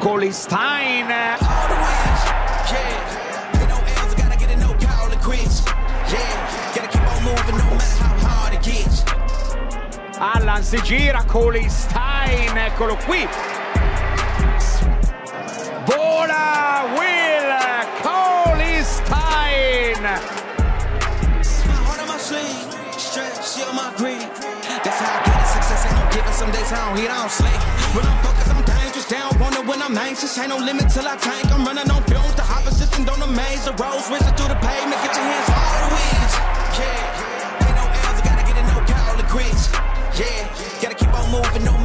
Cauley-Stein. Allan si gira, Cauley-Stein, eccolo qui. Vola Willie Cauley-Stein. That's how I get it. Success ain't no given. Some days I don't hit, I don't slay. When I'm focused, I'm dangerous. Down, wonder when I'm anxious. Ain't no limit till I tank. I'm running on fumes. The opposition don't amaze. The roads racing through the pavement. Get your hands off the wheels. Yeah, ain't no L's. I gotta get it, no call the quits. Yeah, gotta keep on moving. No